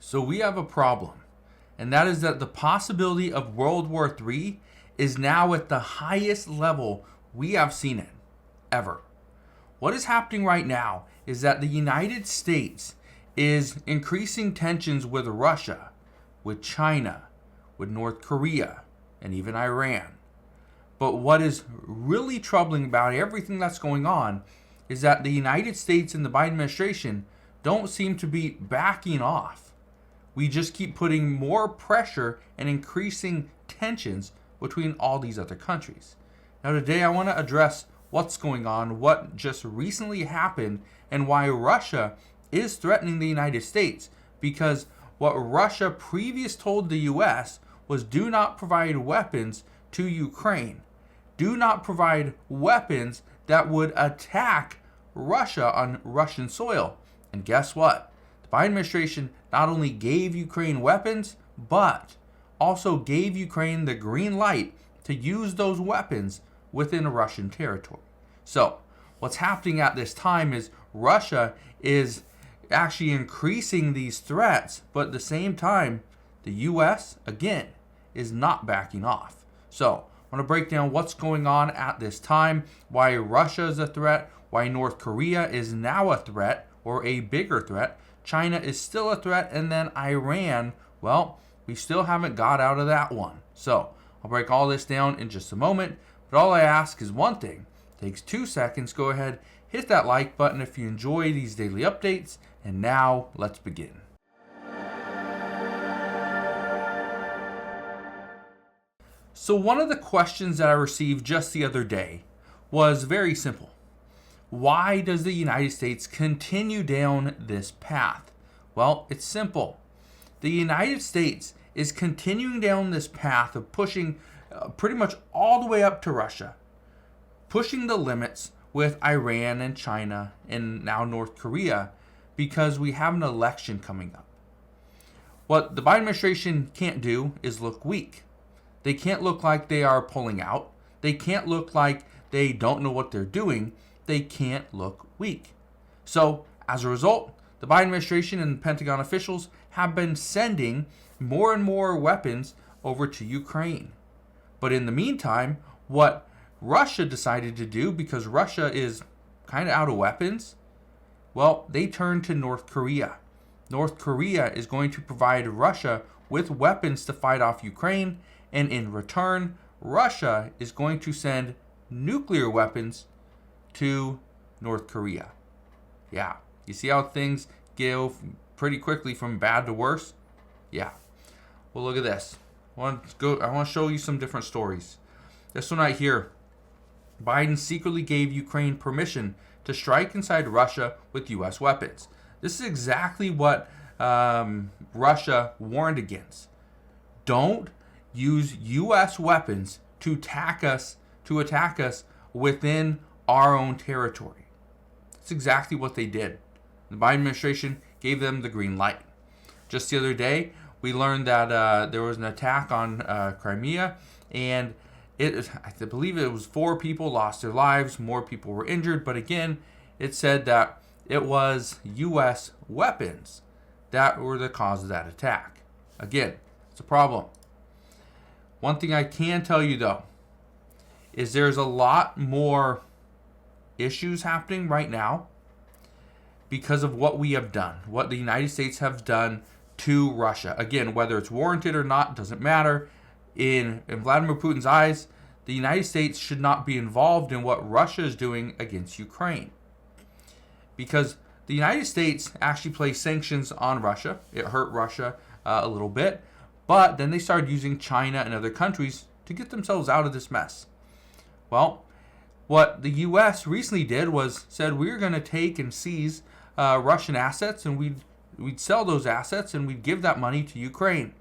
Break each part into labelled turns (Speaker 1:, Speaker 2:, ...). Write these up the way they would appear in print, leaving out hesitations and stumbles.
Speaker 1: So we have a problem, and that is that the possibility of World War III is now at the highest level we have seen it ever. What is happening right now is that the United States is increasing tensions with Russia, with China, with North Korea, and even Iran. But what is really troubling about everything that's going on is that the United States and the Biden administration don't seem to be backing off. We just keep putting more pressure and increasing tensions between all these other countries. Now today I want to address what's going on, what just recently happened, and why Russia is threatening the United States. Because what Russia previously told the US was do not provide weapons to Ukraine. Do not provide weapons that would attack Russia on Russian soil. And guess what? The Biden administration not only gave Ukraine weapons, but also gave Ukraine the green light to use those weapons within Russian territory. So, what's happening at this time is Russia is actually increasing these threats, but at the same time, the US, again, is not backing off. So, I want to break down what's going on at this time, why Russia is a threat, why North Korea is now a threat, or a bigger threat, China is still a threat, and then Iran, well, we still haven't got out of that one. So, I'll break all this down in just a moment, but all I ask is one thing. It takes 2 seconds. Go ahead, hit that like button if you enjoy these daily updates, and now let's begin. So one of the questions that I received just the other day was very simple. Why does the United States continue down this path? Well, it's simple. The United States is continuing down this path of pushing pretty much all the way up to Russia, pushing the limits with Iran and China and now North Korea because we have an election coming up. What the Biden administration can't do is look weak. They can't look like they are pulling out. They can't look like they don't know what they're doing. They can't look weak. So, as a result, the Biden administration and Pentagon officials have been sending more and more weapons over to Ukraine. But in the meantime, what Russia decided to do, because Russia is kind of out of weapons, well, they turned to North Korea. North Korea is going to provide Russia with weapons to fight off Ukraine, and in return, Russia is going to send nuclear weapons to North Korea. Yeah, you see how things go pretty quickly from bad to worse? Yeah. Well, look at this. I want to show you some different stories. This one right here. Biden secretly gave Ukraine permission to strike inside Russia with U.S. weapons. This is exactly what Russia warned against. Don't use U.S. weapons to attack us within our own territory. That's exactly what they did. The Biden administration gave them the green light. Just the other day, we learned that there was an attack on Crimea, and I believe it was 4 people lost their lives, more people were injured, but again, it said that it was U.S. weapons that were the cause of that attack. Again, it's a problem. One thing I can tell you, though, is there's a lot more issues happening right now because of what we have done, what the United States have done to Russia. Again, whether it's warranted or not, doesn't matter. In Vladimir Putin's eyes, the United States should not be involved in what Russia is doing against Ukraine. Because the United States actually placed sanctions on Russia. It hurt Russia a little bit. But then they started using China and other countries to get themselves out of this mess. Well, what the U.S. recently did was said we're going to take and seize Russian assets, and we'd sell those assets and we'd give that money to Ukraine.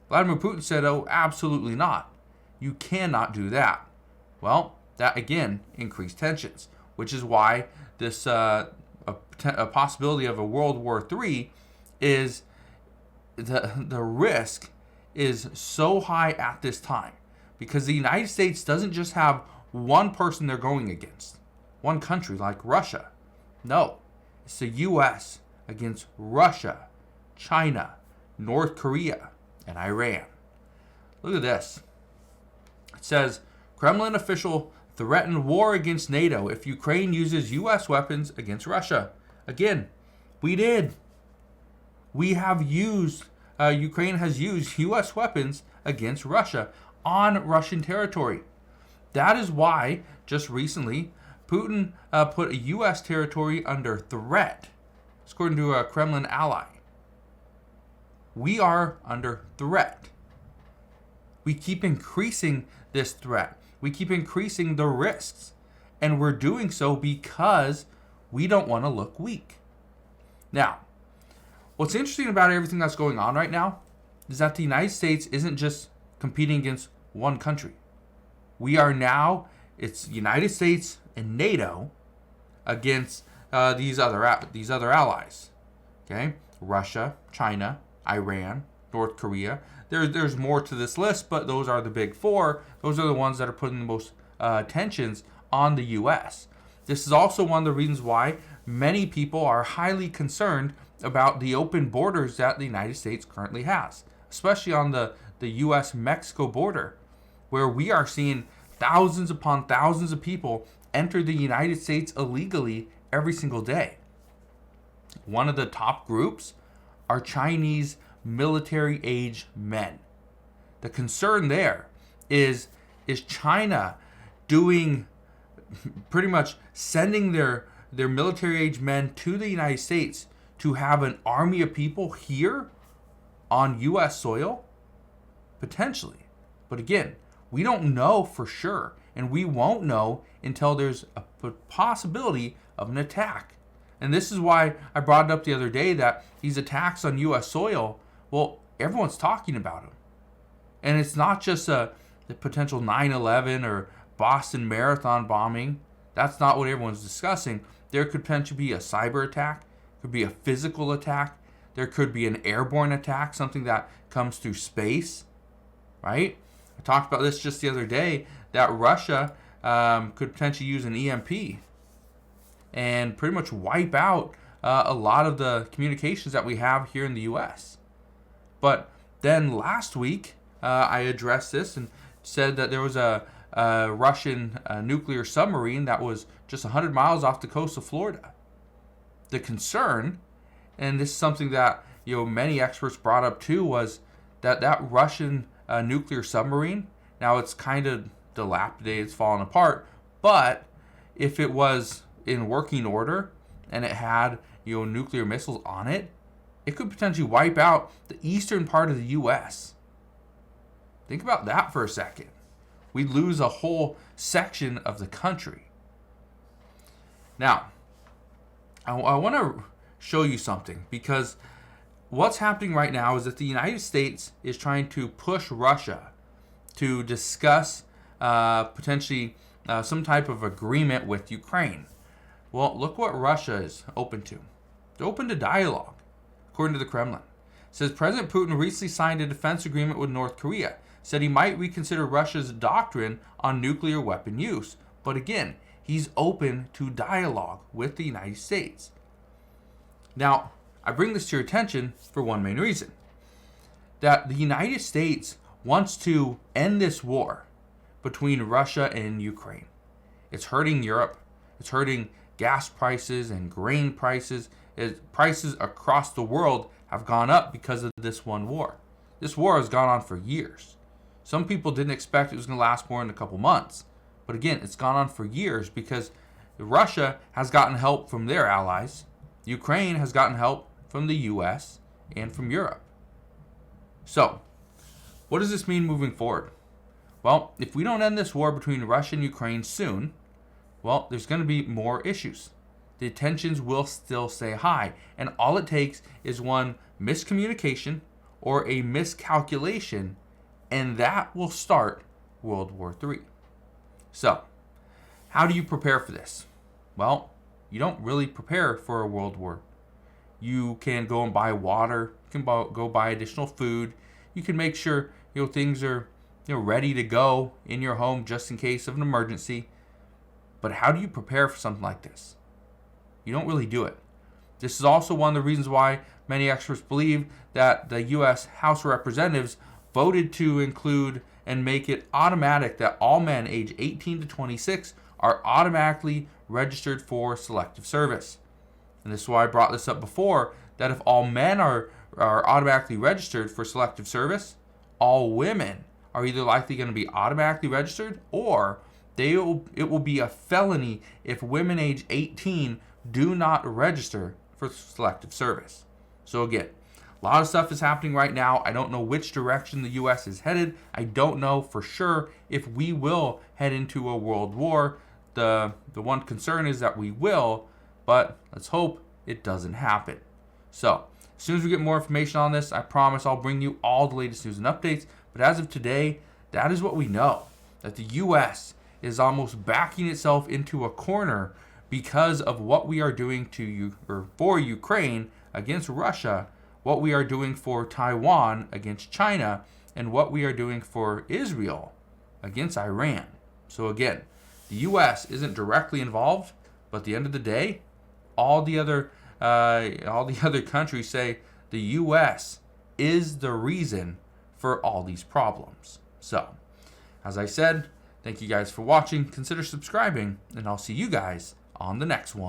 Speaker 1: Vladimir Putin said, oh, absolutely not. You cannot do that. Well, that again increased tensions, which is why this a possibility of a World War III is the risk is so high at this time, because the United States doesn't just have one person they're going against, one country like Russia. No, it's the U.S. against Russia, China, North Korea, and Iran. Look at this. It says, Kremlin official threatened war against NATO if Ukraine uses U.S. weapons against Russia. Again, we did. Ukraine has used U.S. weapons against Russia on Russian territory. That is why, just recently, Putin put a U.S. territory under threat, according to a Kremlin ally. We are under threat. We keep increasing this threat. We keep increasing the risks. And we're doing so because we don't want to look weak. Now, what's interesting about everything that's going on right now is that the United States isn't just competing against one country. We are now, it's United States and NATO against these other allies. Okay, Russia, China, Iran, North Korea. There's more to this list, but those are the big four. Those are the ones that are putting the most tensions on the U.S. This is also one of the reasons why many people are highly concerned about the open borders that the United States currently has, especially on the U.S.-Mexico border, where we are seeing thousands upon thousands of people enter the United States illegally every single day. One of the top groups are Chinese military-age men. The concern there is China doing pretty much sending their military-age men to the United States to have an army of people here on U.S. soil? Potentially. But again, we don't know for sure, and we won't know until there's a possibility of an attack. And this is why I brought it up the other day that these attacks on U.S. soil, well, everyone's talking about them. And it's not just the potential 9/11 or Boston Marathon bombing. That's not what everyone's discussing. There could potentially be a cyber attack, could be a physical attack, there could be an airborne attack, something that comes through space, right? I talked about this just the other day, that Russia could potentially use an EMP and pretty much wipe out a lot of the communications that we have here in the U.S. But then last week, I addressed this and said that there was a Russian nuclear submarine that was just 100 miles off the coast of Florida. The concern, and this is something that many experts brought up too, was that Russian nuclear submarine, now it's kind of dilapidated, it's fallen apart, but if it was in working order and it had nuclear missiles on it, it could potentially wipe out the eastern part of the U.S. Think about that for a second. We'd lose a whole section of the country. Now, I want to show you something, because what's happening right now is that the United States is trying to push Russia to discuss potentially some type of agreement with Ukraine. Well, look what Russia is open to. They're open to dialogue, according to the Kremlin. It says President Putin recently signed a defense agreement with North Korea, said he might reconsider Russia's doctrine on nuclear weapon use. But again, he's open to dialogue with the United States. Now, I bring this to your attention for one main reason. That the United States wants to end this war between Russia and Ukraine. It's hurting Europe. It's hurting gas prices and grain prices. Prices across the world have gone up because of this one war. This war has gone on for years. Some people didn't expect it was going to last more than a couple months. But again, it's gone on for years because Russia has gotten help from their allies. Ukraine has gotten help from the U.S. and from Europe. So, what does this mean moving forward? Well, if we don't end this war between Russia and Ukraine soon, well, there's going to be more issues. The tensions will still stay high. And all it takes is one miscommunication or a miscalculation, and that will start World War III. So, how do you prepare for this? Well, you don't really prepare for a world war. You can go and buy water. You can go buy additional food. You can make sure things are ready to go in your home just in case of an emergency. But how do you prepare for something like this? You don't really do it. This is also one of the reasons why Many experts believe that the U.S. House of Representatives voted to include and make it automatic that all men age 18 to 26 are automatically registered for selective service. And this is why I brought this up before, that if all men are automatically registered for selective service, all women are either likely going to be automatically registered, or it will be a felony if women age 18 do not register for selective service. So again, a lot of stuff is happening right now. I don't know which direction the U.S. is headed. I don't know for sure if we will head into a world war. The one concern is that we will, but let's hope it doesn't happen. So, as soon as we get more information on this, I promise I'll bring you all the latest news and updates. But as of today, that is what we know, that the U.S. is almost backing itself into a corner because of what we are doing for Ukraine against Russia, what we are doing for Taiwan against China, and what we are doing for Israel against Iran. So again, the U.S. isn't directly involved, but at the end of the day, all the other countries say the U.S. is the reason for all these problems. So, as I said, thank you guys for watching. Consider subscribing, and I'll see you guys on the next one.